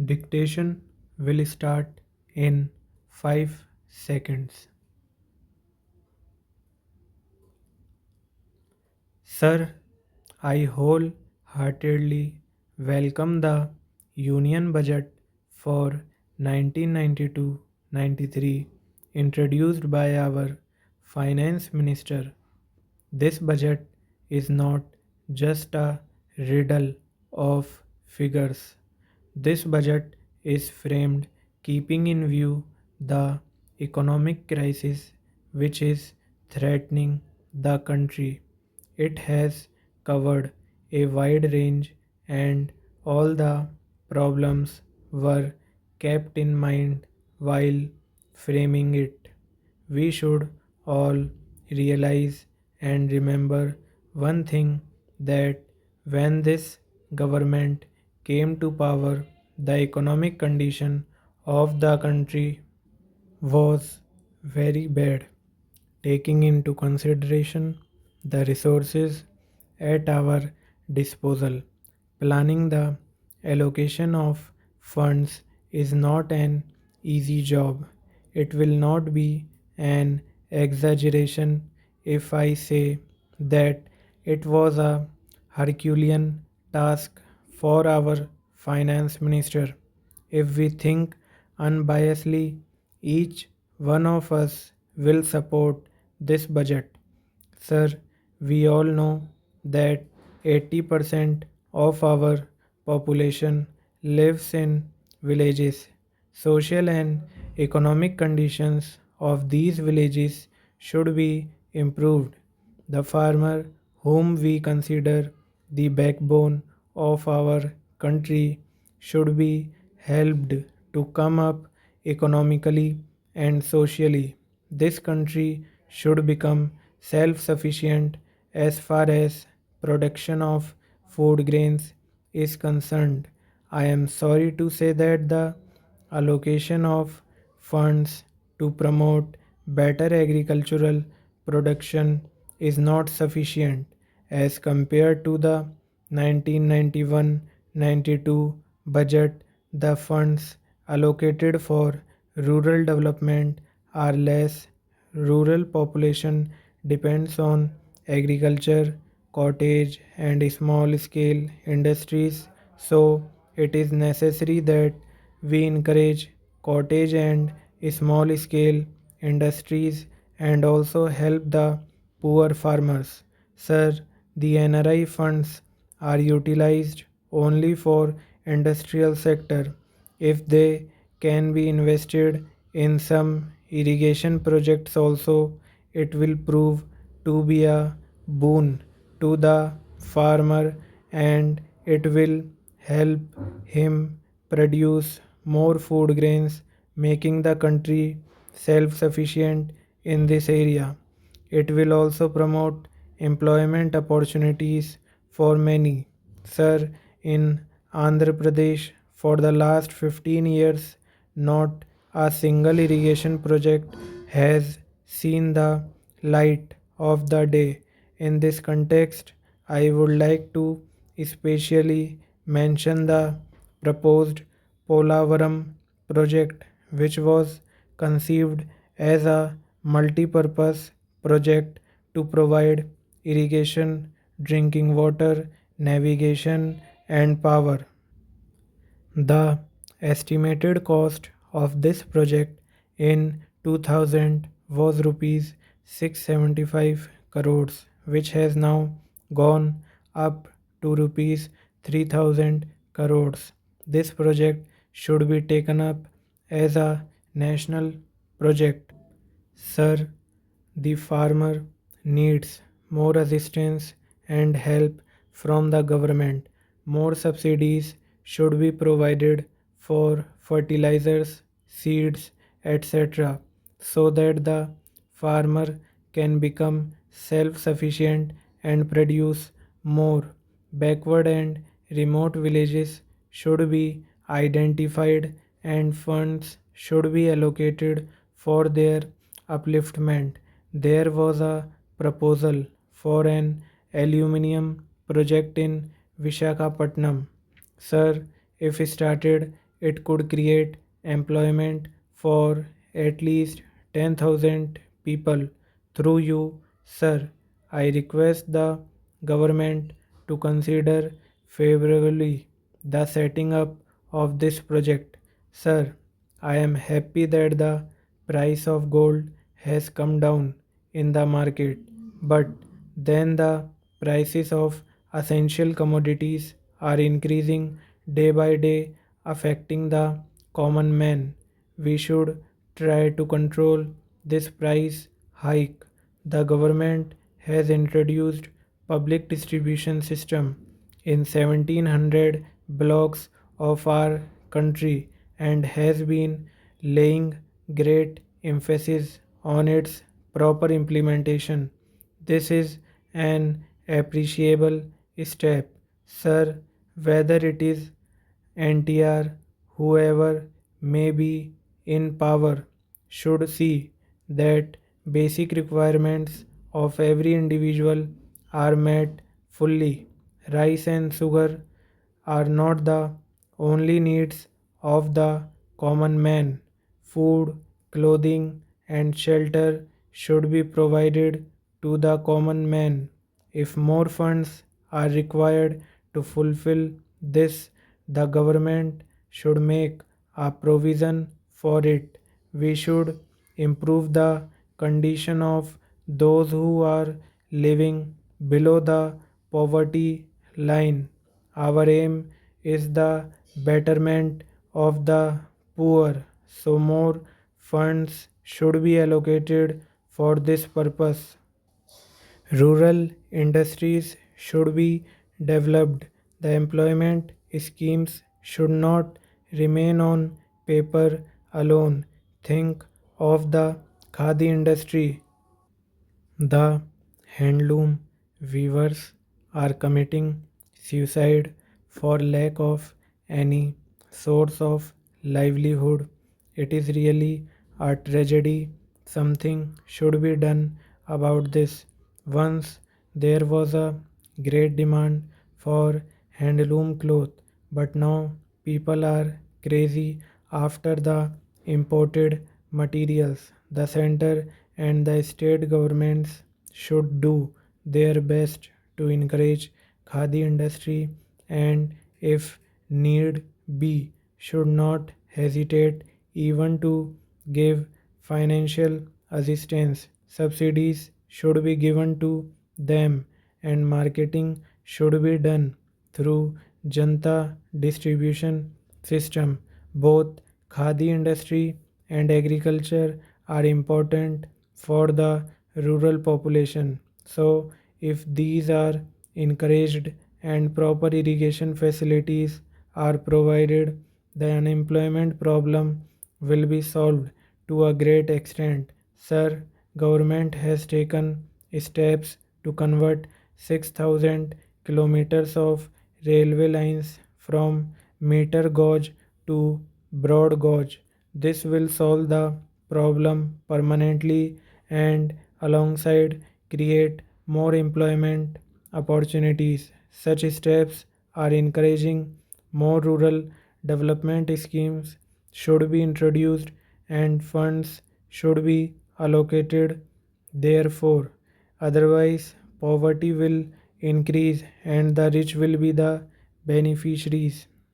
Dictation will start in 5 seconds. Sir, I wholeheartedly welcome the Union Budget for 1992-93 introduced by our Finance Minister. This budget is not just a riddle of figures. This budget is framed keeping in view the economic crisis which is threatening the country. It has covered a wide range and all the problems were kept in mind while framing it. We should all realize and remember one thing, that when this government came to power, the economic condition of the country was very bad, taking into consideration the resources at our disposal. Planning the allocation of funds is not an easy job. It will not be an exaggeration if I say that it was a Herculean task for our finance minister. If we think unbiasedly, each one of us will support this budget. Sir, we all know that 80% of our population lives in villages. Social and economic conditions of these villages should be improved. The farmer, whom we consider the backbone of our country, should be helped to come up economically and socially. This country should become self sufficient as far as production of food grains is concerned. I am sorry to say that the allocation of funds to promote better agricultural production is not sufficient as compared to the 1991-92 budget. The funds allocated for rural development are less. Rural population depends on agriculture, cottage and small scale industries, so it is necessary that we encourage cottage and small scale industries and also help the poor farmers. Sir, the NRI funds are utilized only for industrial sector. If they can be invested in some irrigation projects also, it will prove to be a boon to the farmer and it will help him produce more food grains, making the country self sufficient in this area. It will also promote employment opportunities for many. Sir, in Andhra Pradesh, for the last 15 years, not a single irrigation project has seen the light of the day. In this context, I would like to especially mention the proposed Polavaram project, which was conceived as a multi-purpose project to provide irrigation, drinking water, navigation, and power. The estimated cost of this project in 2000 was rupees 675 crores, which has now gone up to rupees 3000 crores. This project should be taken up as a national project. Sir, the farmer needs more assistance and help from the government. More subsidies should be provided for fertilizers, seeds, etc., so that the farmer can become self sufficient and produce more. Backward and remote villages should be identified and funds should be allocated for their upliftment. There was a proposal for an aluminium project in Vishakhapatnam. Sir, if started it could create employment for at least 10,000 people. Through you, sir, I request the government to consider favorably the setting up of this project. Sir, I am happy that the price of gold has come down in the market, but then the prices of essential commodities are increasing day by day, affecting the common man. We should try to control this price hike. The government has introduced public distribution system in 1700 blocks of our country and has been laying great emphasis on its proper implementation. This is an appreciable step, sir, whether it is NTR, whoever may be in power, should see that basic requirements of every individual are met fully. Rice and sugar are not the only needs of the common man. Food, clothing, and shelter should be provided to the common man. If more funds are required to fulfill this, the government should make a provision for it. We should improve the condition of those who are living below the poverty line. Our aim is the betterment of the poor, so more funds should be allocated for this purpose. Rural industries should be developed. The employment schemes should not remain on paper alone. Think of the khadi industry. The handloom weavers are committing suicide for lack of any source of livelihood. It is really a tragedy. Something should be done about this. Once there was a great demand for handloom cloth, but now people are crazy after the imported materials. The center and the state governments should do their best to encourage khadi industry and if need be should not hesitate even to give financial assistance. Subsidies should be given to them and marketing should be done through Janta distribution system. Both khadi industry and agriculture are important for the rural population. So, if these are encouraged and proper irrigation facilities are provided, the unemployment problem will be solved to a great extent. Sir, government has taken steps to convert 6,000 kilometers of railway lines from meter gauge to broad gauge. This will solve the problem permanently and alongside create more employment opportunities. Such steps are encouraging more rural development schemes should be introduced and funds should be allocated therefore. Otherwise, poverty will increase and the rich will be the beneficiaries.